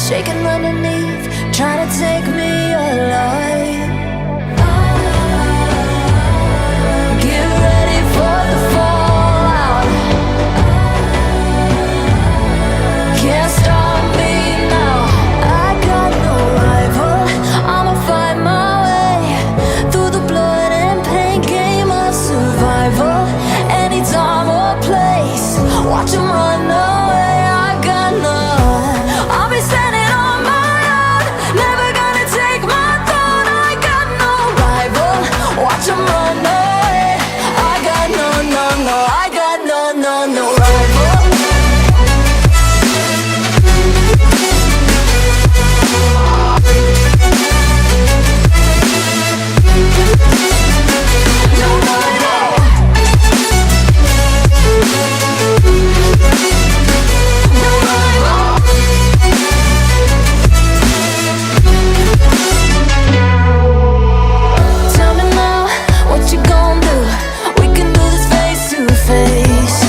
shaking underneath, trying to take me alive. Get ready for the fallout. Can't stop me now. I got no rival. I'ma find my way through the blood and pain, game of survival. Any time or place, watch 'em run away. I got none. I'll be standing on my own, never gonna take my throne. I got no rival. Watch 'em run away. I got no, no, no. I got no, no, no rival. No rival. No rival. Tell me now, what you gon' do? We can do this face to face.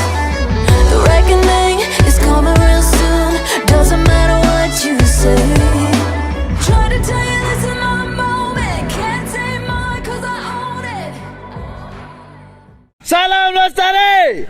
The reckoning is coming real soon. Doesn't matter what you say. Try to tell you this in my moment. Can't take mine 'cause I own it. Salam Lestari.